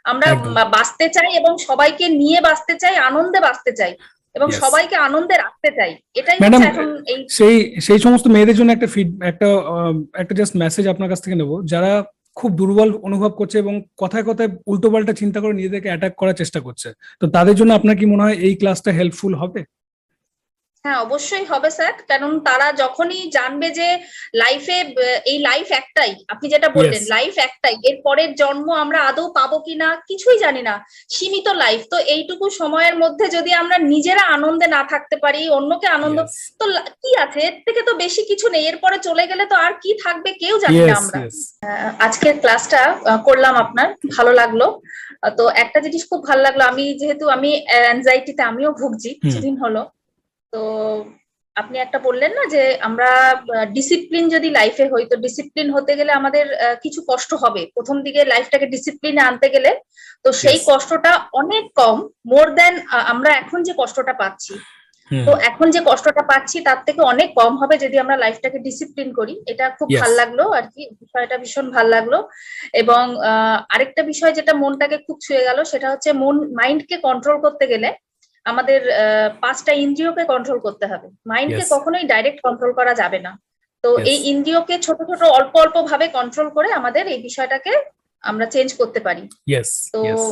আমরা একদম। বাঁচতে চাই এবং সবাইকে নিয়ে বাঁচতে চাই, আনন্দে বাঁচতে চাই এবং ইয়েস সবাইকে আনন্দে রাখতে চাই। এটাই ম্যাডাম, হচ্ছে এখন এই। সেই সেই সমস্ত মেয়েদের জন্য একটা জাস্ট মেসেজ আপনার কাছ থেকে নেব, যারা খুব দুর্বল অনুভব করছে এবং কথায় কথায় উল্টোপাল্টা চিন্তা করে নিজেদেরকে অ্যাটাক করার চেষ্টা করছে, তো তাদের জন্য আপনার কি মনে হয় এই ক্লাসটা হেল্পফুল হবে? হ্যাঁ, অবশ্যই হবে স্যার। কারণ তারা যখনই জানবে যে লাইফে এই লাইফ একটাই, আপনি যেটা ইয়েস বললেন লাইফ একটাই, এর পরের জন্ম আমরা আদৌ পাবো কিনা কিছুই জানি না, সীমিত লাইফ। তো এইটুকু সময়ের মধ্যে যদি আমরা নিজেরা আনন্দে না থাকতে পারি, অন্যকে আনন্দ, ইয়েস তো কি আছে এর থেকে? তো বেশি কিছু নেই। এরপরে চলে গেলে তো আর কি থাকবে কেউ জানি না ইয়েস আমরা। ইয়েস আজকের ক্লাসটা করলাম, আপনার ভালো লাগলো। তো একটা জিনিস খুব ভালো লাগলো, আমি যেহেতু আমি অ্যাংজাইটিতে আমিও ভুগছি হুম। কিছুদিন হলো। তো আপনি একটা বললেন না যে আমরা ডিসিপ্লিন যদি লাইফে হই, তো ডিসিপ্লিন হতে গেলে আমাদের কিছু কষ্ট হবে প্রথম দিকে লাইফটাকে ডিসিপ্লিনে আনতে গেলে। তো সেই ইয়েস। কষ্টটা অনেক কম, মোর দেন আমরা এখন যে কষ্টটা পাচ্ছি। হুম। তো এখন যে কষ্টটা পাচ্ছি তার থেকে অনেক কম হবে যদি আমরা লাইফটাকে ডিসিপ্লিন করি। এটা খুব ইয়েস। ভাল লাগলো আর কি, বিষয়টা ভীষণ ভাল লাগলো। এবং আরেকটা বিষয় যেটা মনটাকে খুব ছুঁয়ে গেল, সেটা হচ্ছে মাইন্ডকে কন্ট্রোল করতে গেলে আমাদের পাঁচটা ইন্দ্রিয়কে কন্ট্রোল করতে হবে। মাইন্ডকে ইয়েস। কখনোই ডাইরেক্ট কন্ট্রোল করা যাবে না। তো ইয়েস। এই ইন্দ্রিয়কে ছোট ছোট অল্প অল্প ভাবে কন্ট্রোল করে আমাদের এই বিষয়টাকে আমরা চেঞ্জ করতে পারি। ইয়েস। তো ইয়েস।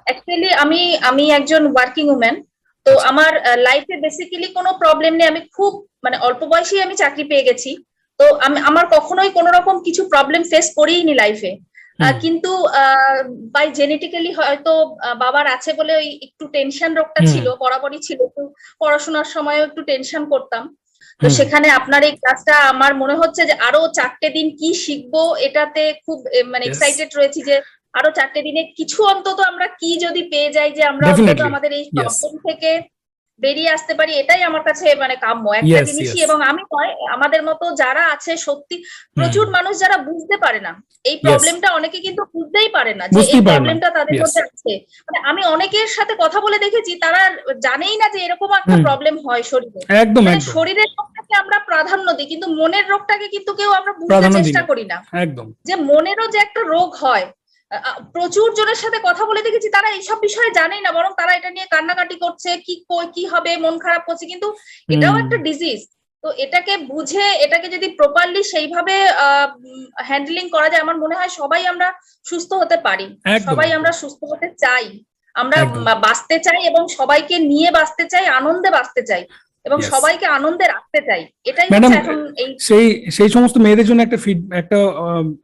অ্যাকচুয়ালি আমি আমি একজন ওয়ার্কিং উম্যান। তো আচ্ছা। আমার লাইফে বেসিক্যালি কোনো প্রবলেম নেই। আমি খুব মানে অল্প বয়সেই আমি চাকরি পেয়ে গেছি। তো আমার কখনোই কোনো রকম কিছু প্রবলেম ফেস করিনি লাইফে। হুম। কিন্তু বাই জেনেটিক্যালি হয়তো বাবার আছে বলে ওই একটু টেনশন রোগটা হুম। ছিল, বরাবরই ছিল। তো পড়াশোনার সময়ও একটু টেনশন করতাম। তো হুম। সেখানে আপনার এই ক্লাসটা আমার মনে হচ্ছে যে আরো 4টে দিন কি শিখবো এটাতে খুব মানে ইয়েস। এক্সাইটেড রয়েছি যে আরো 4টে দিনে কিছু অন্তত আমরা কি যদি পেয়ে যাই, যে আমরা অন্তত ডেফিনেটলি। আমাদের এই ইয়েস। প্রবলেম থেকে বেরিয়ে আসতে পারি। এটাই আমার কাছে মানে কাম্য একটা ইয়েস। জিনিসই। ইয়েস। এবং আমি নয়, আমাদের মতো যারা আছে সত্যি হুম। প্রচুর মানুষ যারা বুঝতে পারে না এই ইয়েস। প্রবলেমটা, অনেকে কিন্তু বুঝতেই পারে না যে এই বুঝতেই পারে না। প্রবলেমটা তাদের ইয়েস। মধ্যে আছে। মানে আমি অনেকের সাথে কথা বলে দেখেছি, তারা জানেই না যে এরকম একটা হুম। প্রবলেম হয় শরীরে। একদম মানে একদম। শরীরের রোগটাকে আমরা প্রাধান্য দিই, কিন্তু মনের রোগটাকে কিন্তু কেউ আমরা বুঝতে প্রাধান্য দিন চেষ্টা না। করি না, একদম। যে মনেরও যে একটা রোগ হয়। প্রচুর জনের সাথে কথা বলে দেখেছি তারা এইসব বিষয়ে জানেই না, বরং তারা এটা নিয়ে কান্নাকাটি করছে, কি হবে, মন খারাপ করছে। কিন্তু এটাও হুম। একটা ডিজিজ। তো এটাকে বুঝে এটাকে যদি প্রপারলি সেইভাবে হ্যান্ডলিং করা যায়, আমার মনে হয় সবাই আমরা সুস্থ হতে পারি, একদম সবাই একদম। আমরা সুস্থ হতে চাই। আমরা একদম। বাঁচতে চাই এবং সবাইকে নিয়ে বাঁচতে চাই, আনন্দে বাঁচতে চাই এবং ইয়েস সবাইকে আনন্দে রাখতে চাই। এটাই ম্যাডাম, হচ্ছে এখন এই। সেই সেই সমস্ত মেয়েদের জন্য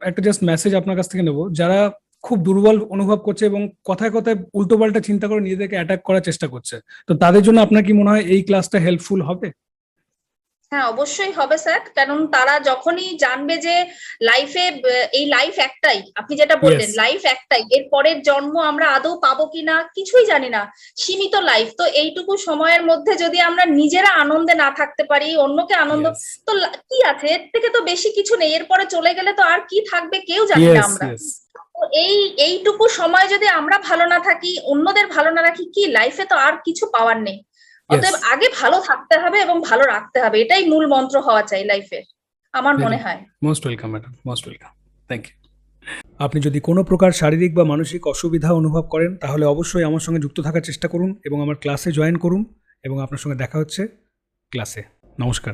একটা জাস্ট মেসেজ আপনার কাছ থেকে নেব, যারা খুব দুর্বল অনুভব করছে এবং কথায় কথায় উল্টোপাল্টা চিন্তা করে নিজেদেরকে অ্যাটাক করার চেষ্টা করছে, তো তাদের জন্য আপনার কি মনে হয় এই ক্লাসটা হেল্পফুল হবে? হ্যাঁ, অবশ্যই হবে স্যার। কারণ তারা যখনই জানবে যে লাইফে এই লাইফ একটাই, আপনি যেটা ইয়েস। বললেন লাইফ একটাই, এর পরের জন্ম আমরা আদৌ পাবো কিনা কিছুই জানি না, সীমিত লাইফ। তো এইটুকু সময়ের মধ্যে যদি আমরা নিজেরা আনন্দে না থাকতে পারি, অন্যকে আনন্দ, ইয়েস। তো কি আছে এর থেকে? তো বেশি কিছু নেই। এরপরে চলে গেলে তো আর কি থাকবে কেউ জানি না ইয়েস। আমরা। ইয়েস। তো এইটুকু সময় যদি আমরা ভালো না থাকি, অন্যদের ভালো না রাখি, কি লাইফে তো আর কিছু পাওয়ার নেই। ইয়েস। অতএব আগে ভালো থাকতে হবে এবং ভালো রাখতে হবে, এটাই মূল মন্ত্র হওয়া চাই লাইফের, আমার ভেরি মনে হয়। Most welcome madam, most welcome. Thank you. আপনি যদি কোনো প্রকার শারীরিক বা মানসিক অসুবিধা অনুভব করেন, তাহলে অবশ্যই আমার সঙ্গে যুক্ত থাকার চেষ্টা করুন এবং আমার ক্লাসে জয়েন করুন, এবং আপনার সঙ্গে দেখা হচ্ছে ক্লাসে। নমস্কার।